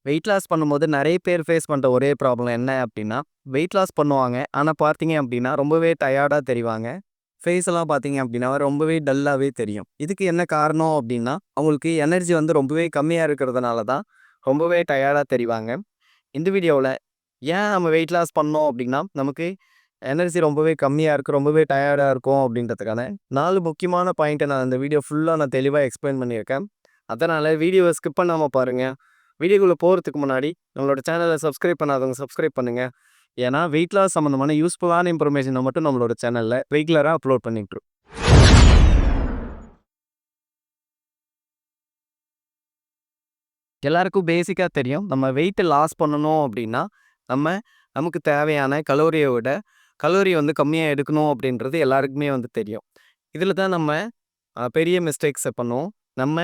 Weight loss பண்ணும்போது நெறைய பேர் ஃபேஸ் பண்ற ஒரே ப்ராப்ளம் என்ன அப்டின்னா, வெயிட் லாஸ் பண்ணுவாங்க. ஆனா பார்த்தீங்க அப்டின்னா, ரொம்பவே டயர்டா தெரிவாங்க. ஃபேஸ் எல்லாம் பார்த்தீங்க அப்டின்னா, ரொம்பவே டல்லாவே தெரியும். இதுக்கு என்ன காரணம் அப்டின்னா, அவங்களுக்கு எனர்ஜி வந்து ரொம்பவே கம்மியா இருக்கிறதுனால தான் ரொம்பவே டயர்டா தெரிவாங்க. இந்த வீடியோவுல ஏன் நம்ம வெயிட் லாஸ் பண்ணோம் அப்டின்னா, நமக்கு எனர்ஜி ரொம்பவே கம்மியா இருக்கு, ரொம்பவே டயர்டா இருக்கும் அப்டின்றதுக்கான 4 முக்கியமான பாயிண்ட்ட நான் இந்த வீடியோ ஃபுல்லா நான் தெளிவா எக்ஸ்பிளைன் பண்ணியிருக்கேன். அதனால வீடியோவ ஸ்கிப் பண்ணாம பாருங்க. வீடியோக்குள்ள போறதுக்கு முன்னாடி நம்மளோட சேனல சப்ஸ்கிரைப் பண்ணாதவங்க சப்ஸ்கிரைப் பண்ணுங்க. ஏன்னா, வெயிட் லாஸ் சம்மந்தமான யூஸ்ஃபுல்லான இன்ஃபர்மேஷன மட்டும் நம்மளோட சேனல்ல ரெகுலரா அப்லோட் பண்ணிட்டுருக்கோம். எல்லாருக்கும் பேசிக்கா தெரியும். நம்ம வெயிட் லாஸ் பண்ணணும் அப்டின்னா, நம்ம நமக்கு தேவையான கலோரிய விட, கலோரிய வந்து கம்மியா எடுக்கணும் அப்டின்றது எல்லாருக்குமே வந்து தெரியும். இதில தான் நம்ம பெரிய மிஸ்டேக்ஸ பண்ணுவோம். நம்ம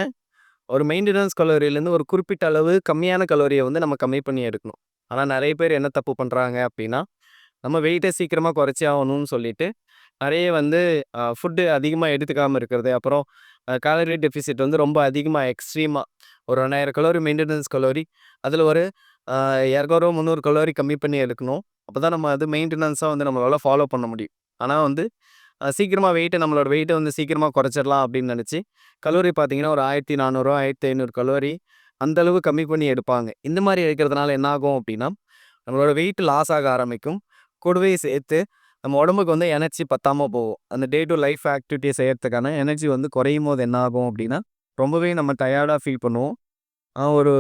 ஒரு மெயின்டனன்ஸ் கலோரியிலேருந்து ஒரு குறிப்பிட்ட அளவு கம்மியான கலோரிய வந்து நம்ம கம்மி பண்ணி எடுக்கணும். ஆனா நெறைய பேர் என்ன தப்பு பண்றாங்க அப்டின்னா, நம்ம வெயிட்ட சீக்கிரமா குறைச்சே ஆகணும்னு சொல்லிட்டு, நெறைய வந்து ஃபுட்டு அதிகமா எடுத்துக்காம இருக்கிறது. அப்புறம் கேலரி டெஃபிசிட் வந்து ரொம்ப அதிகமா எக்ஸ்ட்ரீமா ஒரு 2000 கலோரி மெயின்டனன்ஸ் கலோரி. அதில ஒரு 200, 300 கலோரி கம்மி பண்ணி எடுக்கணும். அப்பதான் நம்ம அது மெயின்டனன்ஸா வந்து நம்மளால ஃபாலோ பண்ண முடியும். ஆனா வந்து சீக்கிரமா நம்மளோட வெயிட்ட வந்து சீக்கிரமா குறைச்சிடலாம் அப்படின்னு நெனச்சு, கலோரி பார்த்தீங்கன்னா, ஒரு 1400 1500 கலோரி அந்த அளவு கம்மி பண்ணி எடுப்பாங்க. இந்த மாரி எடுக்கிறதுனால என்ன ஆகும் அப்படின்னா, நம்மளோட வெயிட் லாஸ் ஆக ஆரம்பிக்கும். கூடவே சேர்த்து நம்ம உடம்புக்கு வந்து எனர்ஜி பத்தாம போகும். அந்த டே டூ லைஃப் ஆக்டிவிட்டிய செய்யறதுக்கான எனர்ஜி வந்து குறையும்போது என்ன ஆகும் அப்படின்னா, ரொம்பவே நம்ம டயர்டா ஃபீல் பண்ணுவோம். ஒரு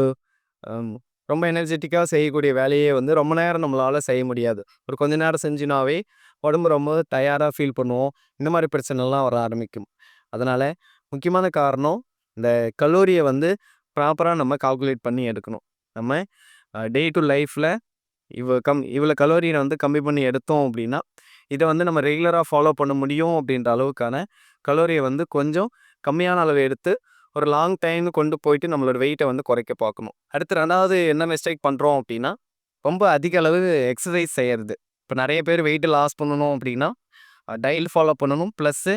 அம் ரொம்ப எனர்ஜெட்டிக்கா செய்யக்கூடிய வேலையே வந்து ரொம்ப நேரம் நம்மளால செய்ய முடியாது. ஒரு கொஞ்ச நேரம் செஞ்சினாவே உடம்பு ரொம்ப டயர்டா ஃபீல் பண்ணுவோம். இந்த மாரி பிரச்சனைலாம் வர ஆரம்பிக்கும். அதனால முக்கியமான காரணம் இந்த கலோரிய வந்து ப்ராப்பரா நம்ம கால்குலேட் பண்ணி எடுக்கணும். நம்ம டே டூ லைஃப்ல இவ்வளோ கலோரிய வந்து கம்மி பண்ணி எடுத்தோம் அப்படின்னா, இத வந்து நம்ம ரெகுலரா ஃபாலோ பண்ண முடியும் அப்படின்ற அளவுக்கான கலோரிய வந்து கொஞ்சம் கம்மியான அளவு எடுத்து, ஒரு லாங் டைம் கொண்டு போயிட்டு நம்மளோட வெயிட்ட வந்து குறைக்க பார்க்கணும். அடுத்து 2வது என்ன மிஸ்டேக் பண்றோம் அப்படின்னா, ரொம்ப அதிக அளவு எக்ஸர்சைஸ் செய்யறது. இப்ப நெறைய பேர் வெயிட் லாஸ் பண்ணணும் அப்படின்னா, டயட் ஃபாலோ பண்ணணும். ப்ளஸ்ஸு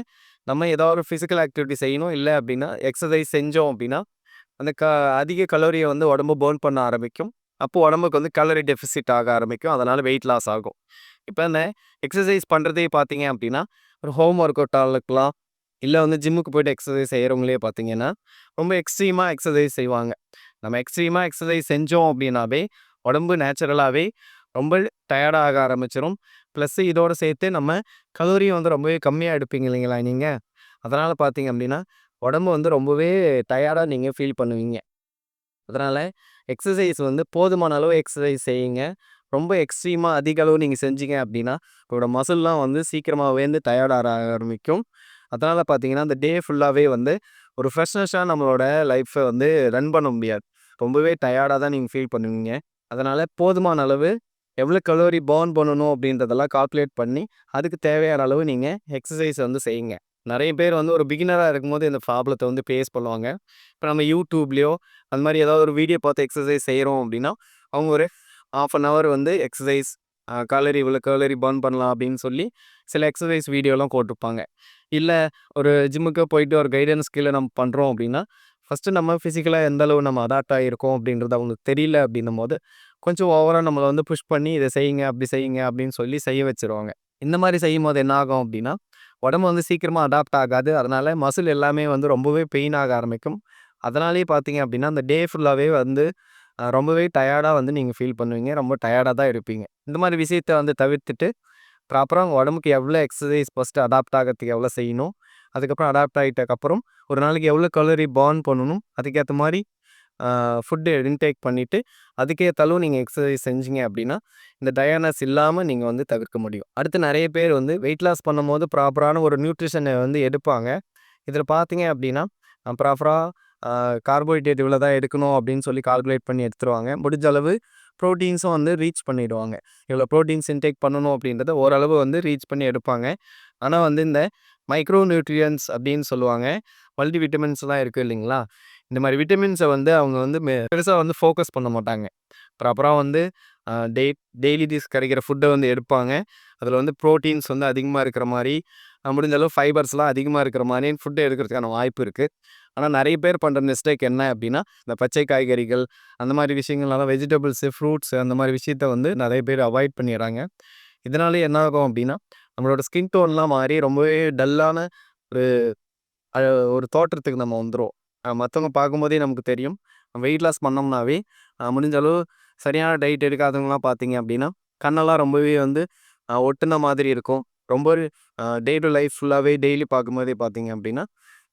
நம்ம ஏதாவது ஒரு ஃபிசிக்கல் ஆக்டிவிட்டி செய்யணும். இல்ல அப்படின்னா, எக்ஸர்சைஸ் செஞ்சோம் அப்படின்னா, அந்த அதிக கலோரிய வந்து உடம்பு பர்ன் பண்ண ஆரம்பிக்கும். அப்போ உடம்புக்கு வந்து கலோரி டெஃபிசிட் ஆக ஆரம்பிக்கும். அதனால வெயிட் லாஸ் ஆகும். இப்ப இந்த எக்ஸர்சைஸ் பண்றதே பார்த்தீங்க அப்படின்னா, ஒரு ஹோம் ஒர்க் அவுட்டா இருக்கலாம். இல்ல வந்து ஜிம்முக்கு போயிட்டு எக்ஸர்சைஸ் செய்றவங்களே பார்த்தீங்கன்னா, ரொம்ப எக்ஸ்ட்ரீமா எக்ஸர்சைஸ் செய்வாங்க. நம்ம எக்ஸ்ட்ரீமா எக்ஸர்சைஸ் செஞ்சோம் அப்படின்னாவே, உடம்பு நேச்சுரலாவே ரொம்ப டயர்டா ஆக ஆரம்பிச்சுரும். ப்ளஸ் இதோட சேர்த்து நம்ம கலோரியும் வந்து ரொம்பவே கம்மியா எடுப்பீங்க இல்லைங்களா நீங்க? அதனால பார்த்தீங்க அப்படின்னா, உடம்பு வந்து ரொம்பவே டயர்டா நீங்க ஃபீல் பண்ணுவீங்க. அதனால எக்ஸர்சைஸ் வந்து போதுமான அளவு எக்ஸர்சைஸ் செய்யுங்க. ரொம்ப எக்ஸ்ட்ரீமா அதிக அளவு நீங்க செஞ்சீங்க அப்படின்னா, உங்களோட மசில்லாம் வந்து சீக்கிரமாவே வந்து டயர்ட் ஆக ஆரம்பிக்கும். அதனால பார்த்தீங்கன்னா, அந்த டே ஃபுல்லாவே வந்து ஒரு ஃப்ரெஷ்னஸா நம்மளோட லைஃப்ப வந்து ரன் பண்ண முடியாது. ரொம்பவே டயர்டா தான் நீங்க ஃபீல் பண்ணுவீங்க. அதனால போதுமான அளவு எவ்வளோ கலோரி பர்ன் பண்ணணும் அப்படின்றதெல்லாம் கால்குலேட் பண்ணி, அதுக்கு தேவையான அளவு நீங்க எக்ஸர்சைஸ் வந்து செய்யுங்க. நெறைய பேர் வந்து ஒரு பிகினரா இருக்கும்போது இந்த ப்ராப்ளத்த வந்து ஃபேஸ் பண்ணுவாங்க. இப்ப நம்ம YouTubeலயோ அந்த மாரி ஏதாவது ஒரு வீடியோ பார்த்து எக்ஸர்சைஸ் செய்றோம் அப்படின்னா, அவங்க ஒரு 1/2 அன் ஹவர் வந்து எக்ஸர்சைஸ் கலோரி இவ்வளோ கலோரி பர்ன் பண்ணலாம் அப்படின்னு சொல்லி, சில எக்ஸர்சைஸ் வீடியோலாம் போட்டிருப்பாங்க. இல்ல ஒரு ஜிம்முக்கு போயிட்டு ஒரு கைடன்ஸ் கீழ நம்ம பண்றோம் அப்படின்னா, ஃபர்ஸ்ட்டு நம்ம ஃபிசிக்கலா எந்த அளவு நம்ம அடாப்ட் ஆகியிருக்கோம் அப்படின்றது அவங்களுக்கு தெரியல அப்படின்னும்போது, கொஞ்சம் ஓவரா நம்மள வந்து புஷ் பண்ணி இத செய்யுங்க, அப்படி செய்யுங்க அப்படின்னு சொல்லி செய்ய வச்சுருவாங்க. இந்த மாரி செய்யும்போது என்ன ஆகும் அப்படின்னா, உடம்பு வந்து சீக்கிரமா அடாப்ட் ஆகாது. அதனால மசில் எல்லாமே வந்து ரொம்பவே பெயின் ஆக ஆரம்பிக்கும். அதனாலேயே பார்த்தீங்க அப்படின்னா, அந்த டே ஃபுல்லாவே வந்து ரொம்பவே டயர்டா வந்து நீங்க ஃபீல் பண்ணுவீங்க. ரொம்ப டயர்டா தான் இருப்பீங்க. இந்த மாரி விஷயத்த வந்து தவிர்த்துட்டு, ப்ராப்பரா உங்க உடம்புக்கு எவ்வளோ எக்ஸர்சைஸ் ஃபர்ஸ்ட்டு அடாப்ட் ஆகறதுக்கு எவ்வளோ செய்யணும், அதுக்கப்புறம் அடாப்ட் ஆயிட்டதுக்கப்புறம் ஒரு நாளைக்கு எவ்வளோ கலோரி பர்ன் பண்ணணும், அதுக்கேத்த மாரி ஃபுட்டு இன்டேக் பண்ணிட்டு, அதுக்கேத்த அளவு நீங்க எக்ஸர்சைஸ் செஞ்சீங்க அப்படின்னா, இந்த டயர்ட்னஸ் இல்லாம நீங்க வந்து தவிர்க்க முடியும். அடுத்து நெறைய பேர் வந்து வெயிட் லாஸ் பண்ணும்போது ப்ராப்பரான ஒரு நியூட்ரிஷன வந்து எடுப்பாங்க. இதில பார்த்தீங்க அப்படின்னா, ப்ராப்பரா அ கார்போஹைட்ரேட் இவ்வளோ தான் எடுக்கணும் அப்படின்னு சொல்லி கால்குலேட் பண்ணி எடுத்துருவாங்க. முடிஞ்ச அளவு புரோட்டீன்ஸும் வந்து ரீச் பண்ணிடுவாங்க. இவ்வளோ புரோட்டீன்ஸ் இன்டேக் பண்ணணும் அப்படின்றத ஓரளவு வந்து ரீச் பண்ணி எடுப்பாங்க. ஆனா வந்து இந்த மைக்ரோ நியூட்ரியன்ட்ஸ் அப்படின்னு சொல்லுவாங்க. மல்டி விட்டமின்ஸ்லாம் இருக்கு இல்லைங்களா? இந்த மாரி விட்டமின்ஸ வந்து அவங்க வந்து பெருசா வந்து ஃபோக்கஸ் பண்ண மாட்டாங்க. ப்ராப்பரா வந்து அ டெய்லி கிடைக்கிற ஃபுட்ட வந்து எடுப்பாங்க. அதில வந்து புரோட்டீன்ஸ் வந்து அதிகமா இருக்கிற மாரி, முடிஞ்ச அளவு ஃபைபர்ஸ்லாம் அதிகமா இருக்கிற மாரியான ஃபுட் எடுக்கிறதுக்கான வாய்ப்பு இருக்கு. ஆனா நெறைய பேர் பண்ற மிஸ்டேக் என்ன அப்டின்னா, இந்த பச்சை காய்கறிகள் அந்த மாரி விஷயங்கள்னால வெஜிடபிள்ஸு, ஃப்ரூட்ஸு அந்த மாரி விஷயத்த வந்து நெறைய பேர் அவாய்ட் பண்ணிர்றாங்க. இதனால என்ன ஆகும் அப்டின்னா, நம்மளோட ஸ்கின் டோன்லாம் மாறி ரொம்பவே டல்லான ஒரு அ ஒரு தோற்றத்துக்கு நம்ம வந்துருவோம். மத்தவங்க பார்க்கும்போதே நமக்கு தெரியும். வெயிட் லாஸ் பண்ணோம்னாவே, முடிஞ்ச அளவு சரியான டயட் எடுக்காதவங்கலாம் பார்த்தீங்க அப்டின்னா, கண்ணெல்லாம் ரொம்பவே வந்து ஒட்டுன மாதிரி இருக்கும். ரொம்ப டே டு லைஃப் ஃபுல்லாவே டெய்லி பார்க்கும்போதே பார்த்தீங்க அப்டின்னா,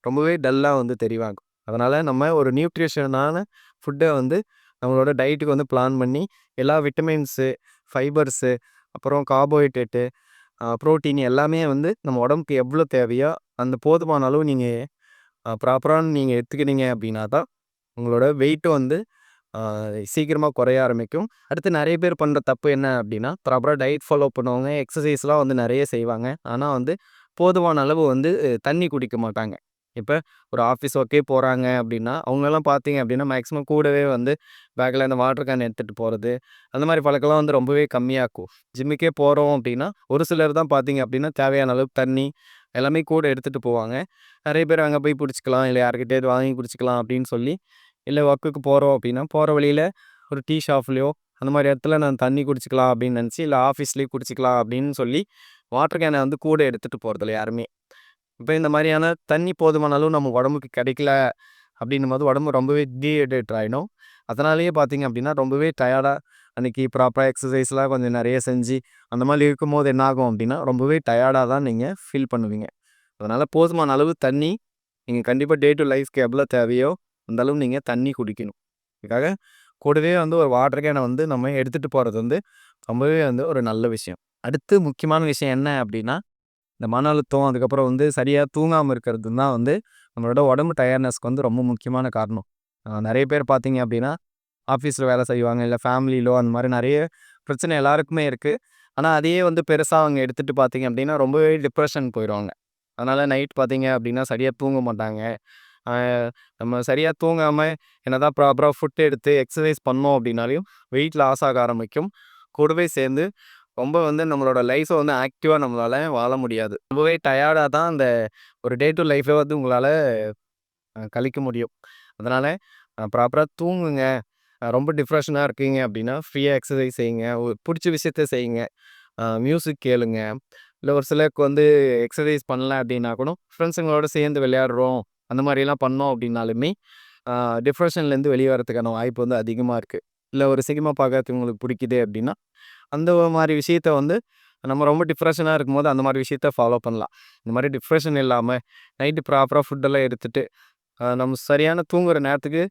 ரொம்பவே டல்லா வந்து தெரிவாங்க. அதனால நம்ம ஒரு நியூட்ரிஷனான ஃபுட்ட வந்து நம்மளோட டயட்டுக்கு வந்து பிளான் பண்ணி, எல்லா விட்டமின்ஸு, ஃபைபர்ஸு, அப்புறம் கார்போஹைட்ரேட்டு, புரோட்டீன் எல்லாமே வந்து நம்ம உடம்புக்கு எவ்வளோ தேவையோ, அந்த போதுமான அளவு நீங்க ப்ராப்பரான நீங்க எடுத்துக்கினீங்க அப்டின்னா தான், உங்களோட வெயிட்டும் வந்து ஆ சீக்கிரமா குறைய ஆரம்பிக்கும். அடுத்து நெறைய பேர் பண்ற தப்பு என்ன அப்டின்னா, ப்ராப்பரா டயட் ஃபாலோ பண்ணுவாங்க. எக்ஸர்சைஸ்லாம் வந்து நெறைய செய்வாங்க. ஆனா வந்து போதுமான அளவு வந்து தண்ணி குடிக்க மாட்டாங்க. இப்ப ஒரு ஆஃபீஸ் ஒர்க்கே போறாங்க அப்டின்னா, அவங்களலாம் பார்த்தீங்க அப்டின்னா, மேக்ஸிமம் கூடவே வந்து பேக்ல இந்த வாட்டர் கேன் எடுத்துட்டு போறது, அந்த மாரி பழக்கம்லாம் வந்து ரொம்பவே கம்மியா இருக்கும். ஜிம்முக்கே போறோம் அப்டின்னா, ஒரு சிலர் தான் பார்த்தீங்க அப்டின்னா, தேவையான அளவுக்கு தண்ணி எல்லாமே கூட எடுத்துட்டு போவாங்க. நெறைய பேர் அங்க போய் புடிச்சுக்கலாம், இல்ல யார்கிட்டயாவது வாங்கி குடிச்சுக்கலாம் அப்டின்னு சொல்லி, இல்ல ஒர்க்குக்கு போறோம் அப்டின்னா, போற வழியில ஒரு டீ ஷாப்லயோ, அந்த மாரி இடத்துல நான் தண்ணி குடிச்சுக்கலாம் அப்டின்னு நெனச்சு, இல்ல ஆஃபீஸ்லயே குடிச்சுக்கலாம் அப்டின்னு சொல்லி, வாட்டர் கேன வந்து கூட எடுத்துட்டு போறதில்ல யாருமே. இப்ப இந்த மாரியான தண்ணி போதுமான அளவு நம்ம உடம்புக்கு கிடைக்கல அப்டின்னும்போது, உடம்பு ரொம்பவே டீஹைட்ரேட் ஆயிடும். அதனாலேயே பார்த்தீங்க அப்டின்னா, ரொம்பவே டயர்டா அன்னைக்கு ப்ராப்பரா எக்ஸர்சைஸ்லாம் கொஞ்சம் நெறைய செஞ்சு, அந்த மாரி இருக்கும்போது என்ன ஆகும் அப்டின்னா, ரொம்பவே டயர்டா தான் நீங்க ஃபீல் பண்ணுவீங்க. அதனால போதுமான அளவு தண்ணி, நீங்க கண்டிப்பா டே டு லைஃப்க்கு எவ்வளோ தேவையோ, அந்த அளவு நீங்க தண்ணி குடிக்கணும். இதுக்காக கூடவே வந்து ஒரு வாட்டர் கேன வந்து நம்ம எடுத்துட்டு போறது வந்து ரொம்பவே வந்து ஒரு நல்ல விஷயம். அடுத்து முக்கியமான விஷயம் என்ன அப்டின்னா, இந்த மன அழுத்தம், அதுக்கப்புறம் வந்து சரியா தூங்காம இருக்கிறது தான் வந்து நம்மளோட உடம்பு டயர்ட்னஸ்க்கு வந்து ரொம்ப முக்கியமான காரணம். நெறைய பேர் பார்த்தீங்க அப்டின்னா, ஆஃபீஸ்ல வேலை செய்வாங்க, இல்ல ஃபேமிலிலோ அந்த மாரி நெறைய பிரச்சனை எல்லாருக்குமே இருக்கு. ஆனா, அதையே வந்து பெருசா அவங்க எடுத்துட்டு பார்த்தீங்க அப்டின்னா, ரொம்பவே டிப்ரஷன் போயிருவாங்க. அதனால நைட் பார்த்தீங்க அப்டின்னா, சரியா தூங்க மாட்டாங்க. அ நம்ம சரியா தூங்காம என்னதான் ப்ராப்பரா ஃபுட் எடுத்து எக்ஸர்சைஸ் பண்ணோம் அப்டின்னாலும், வெயிட் லாஸ் ஆக ஆரம்பிக்கும். கூடவே சேர்ந்து ரொம்ப வந்து நம்மளோட லைஃப்ப வந்து ஆக்டிவா நம்மளால வாழ முடியாது. ரொம்பவே டயர்டா தான் அந்த ஒரு டே டூ லைஃப்ப வந்து உங்களால கழிக்க முடியும். அதனால ப்ராப்பரா தூங்குங்க. ரொம்ப டிப்ரஷனா இருக்கீங்க அப்டின்னா, ஃப்ரீயா எக்ஸர்சைஸ் செய்யுங்க. புடிச்ச விஷயத்த செய்யுங்க. மியூசிக் கேளுங்க. இல்ல ஒரு சிலருக்கு வந்து எக்ஸர்சைஸ் பண்ணல அப்டின்னா கூட, ஃப்ரெண்ட்ஸுங்களோட சேர்ந்து விளையாடுறோம். அந்த மாரிலாம் பண்ணோம் அப்டின்னாலுமே, அ டிப்ரஷன்லேருந்து வெளிய வரதுக்கான வாய்ப்பு வந்து அதிகமா இருக்கு. இல்ல ஒரு சினிமா பார்க்கறதுக்கு உங்களுக்கு புடிக்குது அப்டின்னா, அந்த மாரி விஷயத்த வந்து நம்ம ரொம்ப டிப்ரஷனா இருக்கும்போது அந்த மாரி விஷயத்த ஃபாலோ பண்ணலாம். இந்த மாரி டிப்ரஷன் இல்லாம, நைட்டு ப்ராப்பரா ஃபுட்டெல்லாம் எடுத்துட்டு, நம்ம சரியான தூங்குற நேரத்துக்கு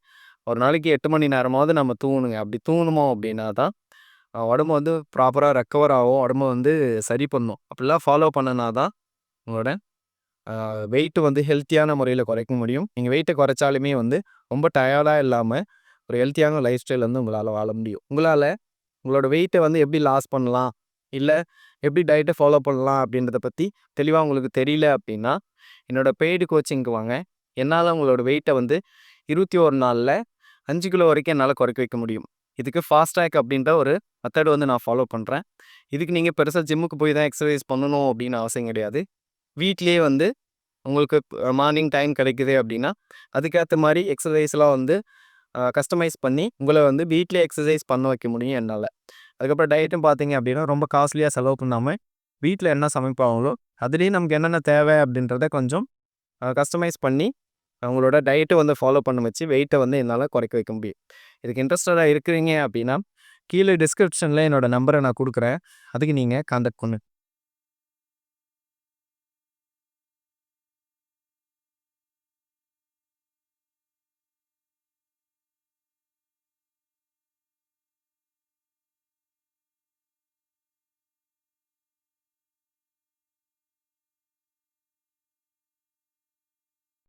ஒரு நாளைக்கு 8 மணி நேரமாவது நம்ம தூங்கணுங்க. அப்டி தூங்குனோம் அப்டின்னா தான், உடம்பு வந்து ப்ராப்பரா ரெக்கவர் ஆகும். உடம்ப வந்து சரி பண்ணும். அப்டிலாம் ஃபாலோ பண்ணுனா தான் உங்களோட வெயிட் வந்து ஹெல்த்தியான முறையில குறைக்க முடியும். நீங்க வெயிட்ட குறைச்சாலுமே வந்து ரொம்ப டயர்டா இல்லாம, ஒரு ஹெல்த்தியான லைஃப் ஸ்டைல் வந்து உங்களால வாழ முடியும். உங்களால உங்களோட வெயிட்ட வந்து எப்படி லாஸ் பண்ணலாம்? இல்ல எப்படி டயட்ட ஃபாலோ பண்ணலாம்? அப்படின்றத பத்தி தெளிவா உங்களுக்கு தெரியல அப்படின்னா, என்னோட பெய்டு கோச்சிங்க்கு வாங்க. என்னால உங்களோட வெயிட்ட வந்து 21 நாள்ல 5 கிலோ வரைக்கும் என்னால குறைக்க வைக்க முடியும். இதுக்கு ஃபாஸ்ட் ட்ராக் அப்படின்ற ஒரு மெத்தட் வந்து நான் ஃபாலோ பண்றேன். இதுக்கு நீங்க பெருசா ஜிம்முக்கு போய் தான் எக்ஸர்சைஸ் பண்ணணும் அப்படின்னு அவசியம் கிடையாது. வீட்லயே வந்து உங்களுக்கு மார்னிங் டைம் கிடைக்குது அப்படின்னா, அதுக்கேத்த மாரி எக்ஸர்சைஸ்லாம் வந்து கஸ்டமைஸ் பண்ணி, உங்கள வந்து வீட்லயே எக்ஸர்சைஸ் பண்ண வைக்க முடியும் என்னால. அதுக்கப்புறம் டயட்டும் பார்த்தீங்க அப்படின்னா, ரொம்ப காஸ்ட்லியா செலவு பண்ணாம, வீட்ல என்ன சமைப்பாங்களோ, அதிலேயே நமக்கு என்னென்ன தேவை அப்படின்றத கொஞ்சம் கஸ்டமைஸ் பண்ணி, உங்களோட டயட்ட வந்து ஃபாலோ பண்ண வச்சு, வெயிட்ட வந்து என்னால குறைக்க வைக்க முடியும். இதுக்கு இன்ட்ரெஸ்டடா இருக்கிறீங்க அப்படின்னா, கீழ டிஸ்கிரிப்ஷன்ல என்னோட நம்பர நான் குடுக்குறேன். அதுக்கு நீங்க கான்டாக்ட் பண்ணுங்க.